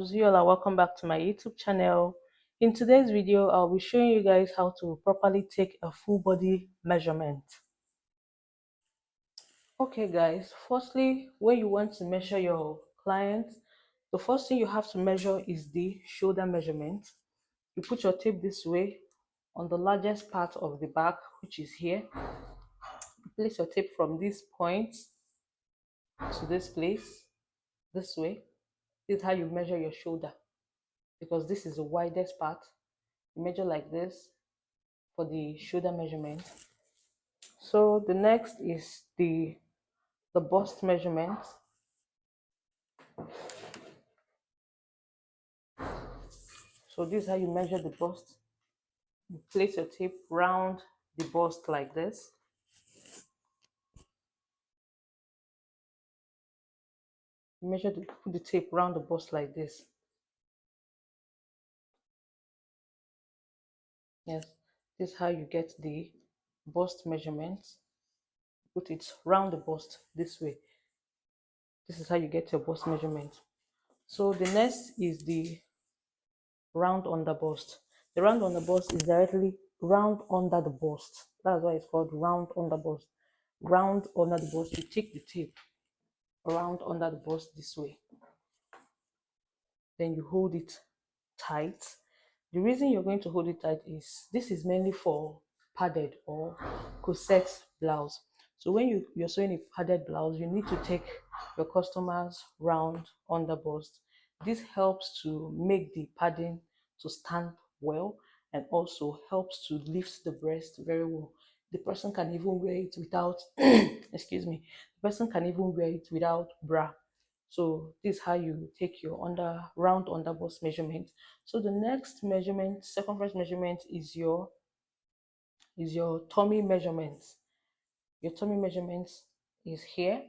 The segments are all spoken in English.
loves, you all are welcome back to my YouTube channel. In today's video, I'll be showing you guys how to properly take a full body measurement. Okay guys, firstly, when you want to measure your client, the first thing you have to measure is the shoulder measurement. You put your tape this way on the largest part of the back, which is here. You place your tape from this point to this place, this way. This is how you measure your shoulder, because this is the widest part. You measure like this for the shoulder measurement. So the next is the bust measurement. So this is how you measure the bust. You place your tape round the bust like this. You put the tape round the bust like this. Yes, this is how you get the bust measurement. Put it round the bust this way. This is how you get your bust measurement. So the next is the round under bust. The round under bust is directly round under the bust. That's why it's called round under bust. Round under the bust, you take the tape around under the bust this way. Then you hold it tight. The reason you're going to hold it tight is this is mainly for padded or corset blouse. So when you're sewing a padded blouse, you need to take your customer's round under bust. This helps to make the padding to stand well and also helps to lift the breast very well. The person can even wear it without excuse me, the person can even wear it without bra. So this is how you take your round under bust measurement. So the next measurement, circumference measurement, is your tummy measurements. Your tummy measurements is here.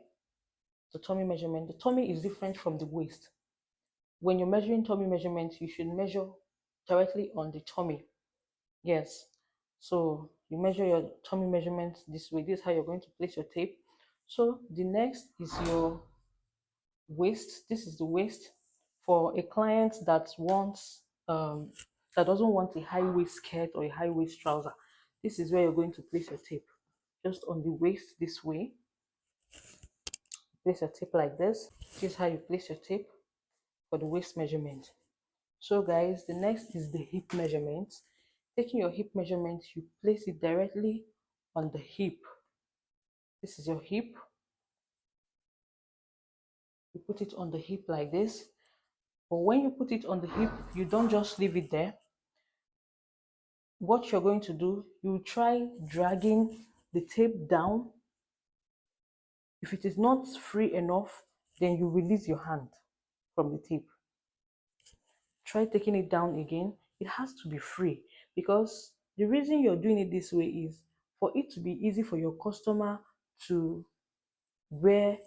The tummy measurement. The tummy is different from the waist. When you're measuring tummy measurements, you should measure directly on the tummy. Yes. So you measure your tummy measurements this way. This is how you're going to place your tape. So the next is your waist. This is the waist for a client that doesn't want a high waist skirt or a high waist trouser. This is where you're going to place your tape, just on the waist this way. Place your tape like this. This is how you place your tape for the waist measurement. So guys, the next is the hip measurement. Taking your hip measurement, you place it directly on the hip. This is your hip. You put it on the hip like this. But when you put it on the hip, you don't just leave it there. What you're going to do, you try dragging the tape down. If it is not free enough, then you release your hand from the tape. Try taking it down again. It has to be free, because the reason you're doing it this way is for it to be easy for your customer to wear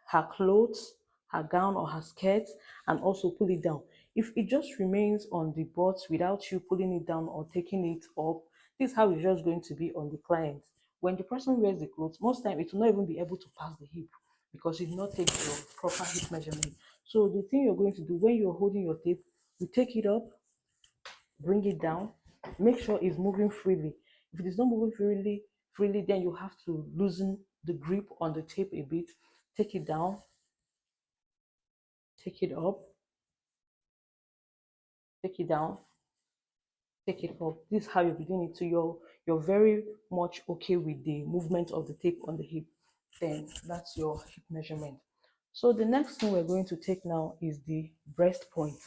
her clothes, her gown or her skirt, and also pull it down. If it just remains on the butt without you pulling it down or taking it up, this is how it's just going to be on the client. When the person wears the clothes, most time it will not even be able to pass the hip, because it did not take your proper hip measurement. So the thing you're going to do when you're holding your tape, you take it up, bring it down, make sure it's moving freely. If it is not moving freely, then you have to loosen the grip on the tape a bit. Take it down, take it up, take it down, take it up. This is how you're doing it. So you're very much okay with the movement of the tape on the hip. Then that's your hip measurement. So the next thing we're going to take now is the breast point.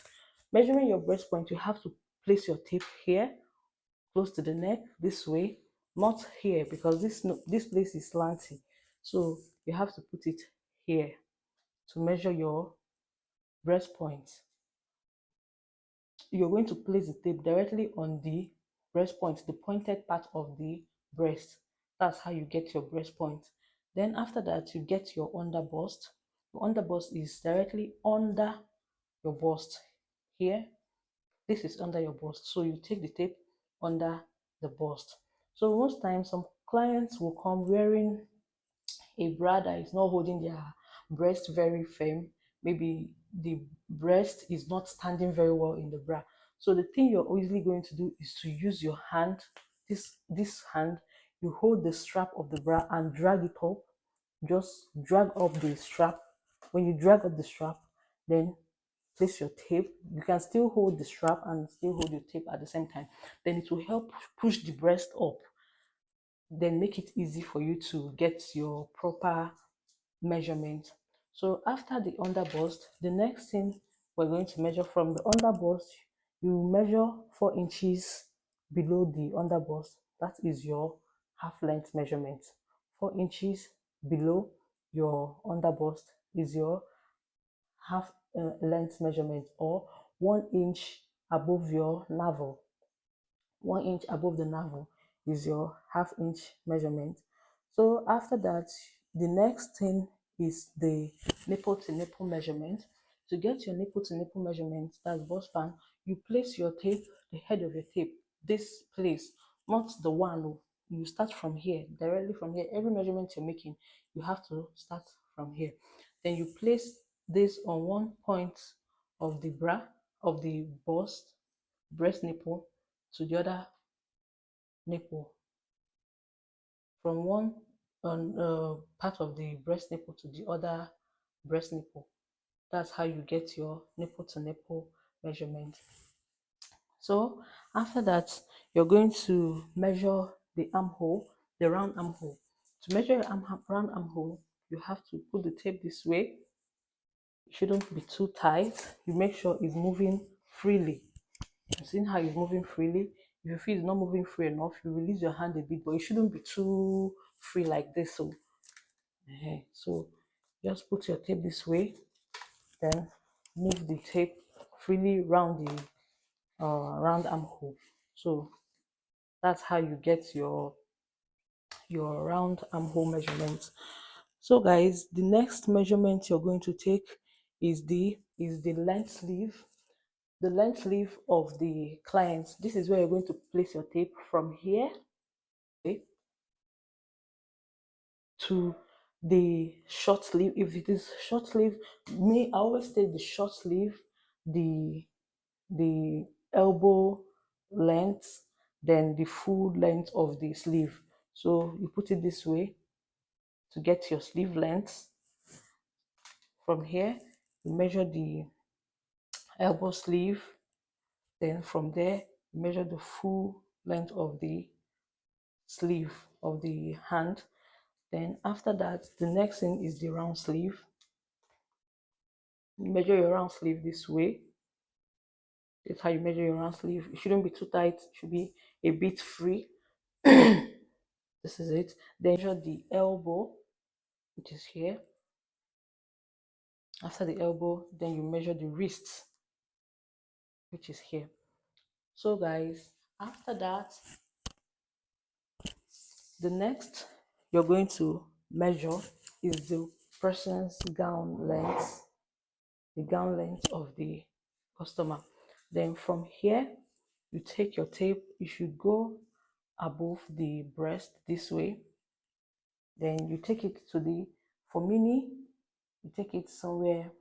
Measuring your breast point, you have to place your tape here, close to the neck, this way, not here, because this place is slanty. So you have to put it here to measure your breast point. You're going to place the tape directly on the breast point, the pointed part of the breast. That's how you get your breast point. Then after that, you get your under bust. Your under bust is directly under your bust here. This is under your bust. So you take the tape under the bust. So most times some clients will come wearing a bra that is not holding their breast very firm, maybe the breast is not standing very well in the bra. So the thing you're easily going to do is to use your hand, this hand, you hold the strap of the bra and drag it up. Just drag up the strap. When you drag up the strap, then place your tape. You can still hold the strap and still hold your tape at the same time. Then it will help push the breast up, then make it easy for you to get your proper measurement. So after the underbust, the next thing we're going to measure from the underbust, you measure 4 inches below the underbust. That is your half length measurement. 4 inches below your underbust is your half length measurement, or 1 inch above your navel. 1 inch above the navel is your half-inch measurement. So after that, the next thing is the nipple to nipple measurement. To get your nipple to nipple measurement, that's bust span, you place your tape, the head of your tape, this place, not the one. You start from here, directly from here. Every measurement you're making, you have to start from here. Then you place this on one point of the bra, of the breast nipple, to the other nipple, from one part of the breast nipple to the other breast nipple. That's how you get your nipple to nipple measurement. So after that, you're going to measure the armhole, the round armhole. To measure your round armhole, you have to put the tape this way. It shouldn't be too tight. You make sure it's moving freely. You've seen how it's moving freely. If you feel it's not moving free enough, you release your hand a bit, but it shouldn't be too free like this. So just put your tape this way, then move the tape freely round the round armhole. So that's how you get your round armhole measurement. So guys, the next measurement you're going to take is the length sleeve. The length sleeve of the client. This is where you're going to place your tape from here, okay, to the short sleeve. If it is short sleeve, I always take the short sleeve, the elbow length, then the full length of the sleeve. So you put it this way to get your sleeve length. From here, you measure the elbow sleeve. Then from there, you measure the full length of the sleeve of the hand. Then after that, the next thing is the round sleeve. You measure your round sleeve this way. That's how you measure your round sleeve. It shouldn't be too tight, it should be a bit free. This is it. Then measure the elbow, which is here. After the elbow, then you measure the wrist, which is here. So guys, after that, the next you're going to measure is the person's gown length, the gown length of the customer. Then from here, you take your tape, you should go above the breast this way. Then you take it to the, for mini, you take it somewhere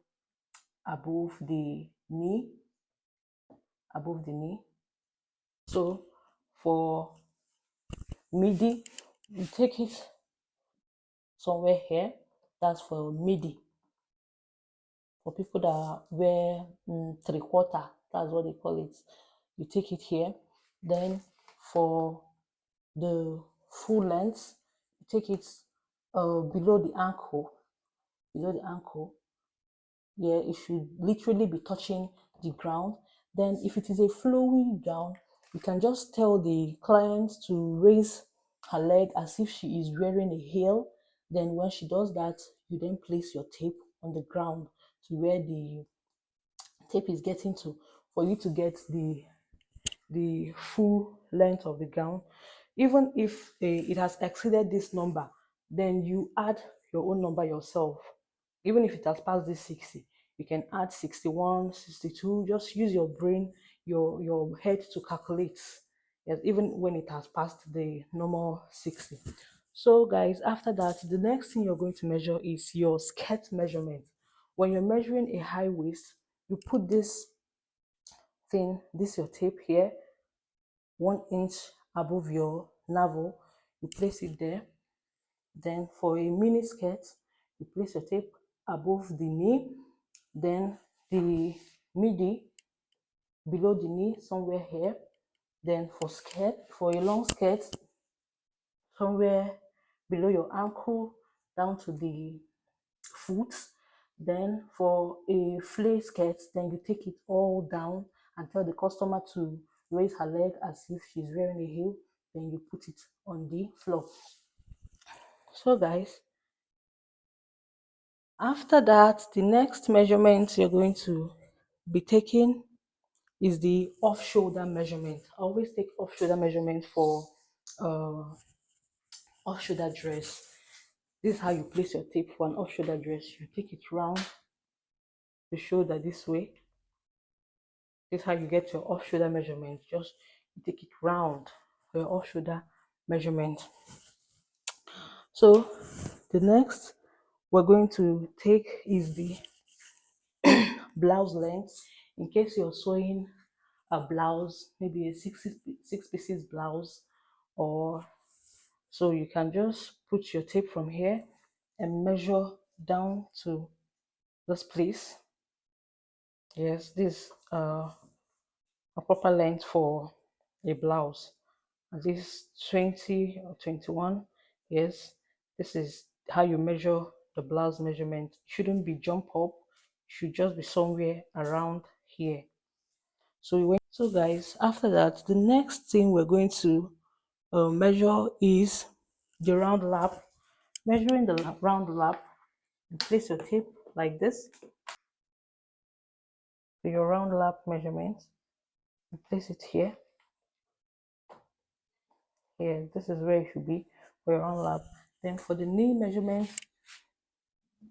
above the knee, above the knee. So for midi, you take it somewhere here. That's for midi. For people that wear 3/4, that's what they call it. You take it here. Then for the full length, you take it below the ankle. Below the ankle, yeah, it should literally be touching the ground. Then if it is a flowing gown, you can just tell the client to raise her leg as if she is wearing a heel. Then when she does that, you then place your tape on the ground to where the tape is getting to, for you to get the full length of the gown. Even if it has exceeded this number, then you add your own number yourself. Even if it has passed this 60, you can add 61, 62. Just use your brain, your head to calculate. Yes, even when it has passed the normal 60. So guys, after that, the next thing you're going to measure is your skirt measurement. when you're measuring a high waist, you put this thing, this your tape here, 1 inch above your navel. You place it there. Then for a mini skirt, you place your tape above the knee. Then the midi below the knee, somewhere here. Then for a long skirt, somewhere below your ankle down to the foot. Then for a flare skirt, then you take it all down and tell the customer to raise her leg as if she's wearing a heel. Then you put it on the floor. So guys, after that, the next measurement you're going to be taking is the off shoulder measurement. I always take off shoulder measurement for uh, off shoulder dress. This is how you place your tape for an off shoulder dress. You take it round the shoulder this way. This is how you get your off shoulder measurement. Just you take it round for your off shoulder measurement. So the next we're going to take is the blouse length. In case you're sewing a blouse, maybe a six pieces blouse, or so you can just put your tape from here and measure down to this place. Yes, this a proper length for a blouse. And this 20 or 21. Yes, this is how you measure the blouse measurement. It shouldn't be jump up, it should just be somewhere around here. So guys, after that, the next thing we're going to measure is the round lap. Measuring the round lap, you place your tape like this for your round lap measurement. You place it here. Here, this is where it should be for your round lap. Then for the knee measurement,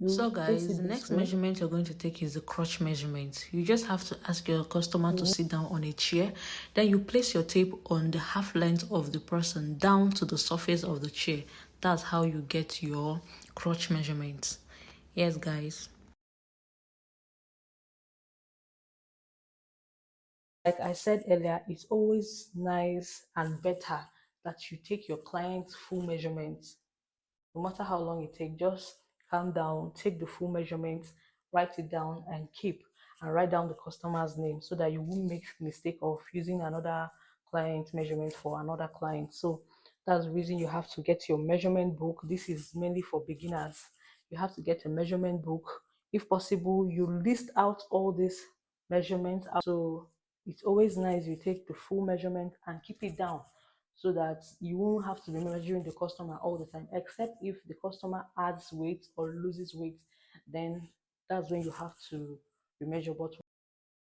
So guys, the next measurement you're going to take is the crotch measurement. You just have to ask your customer to sit down on a chair. Then you place your tape on the half length of the person down to the surface of the chair. That's how you get your crotch measurement. Yes, guys. Like I said earlier, it's always nice and better that you take your client's full measurements. No matter how long it takes, just calm down, take the full measurements, write it down and keep, and write down the customer's name so that you won't make mistake of using another client measurement for another client. So that's the reason you have to get your measurement book. This is mainly for beginners. You have to get a measurement book. If possible, you list out all these measurements. So it's always nice you take the full measurement and keep it down so that you won't have to be measuring the customer all the time, except if the customer adds weight or loses weight, then that's when you have to measure. But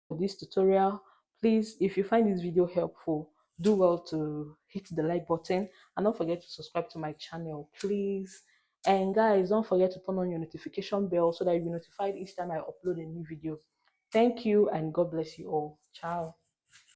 for this tutorial, please, if you find this video helpful, do well to hit the like button and don't forget to subscribe to my channel, please. And guys, don't forget to turn on your notification bell so that you'll be notified each time I upload a new video. Thank you and God bless you all. Ciao.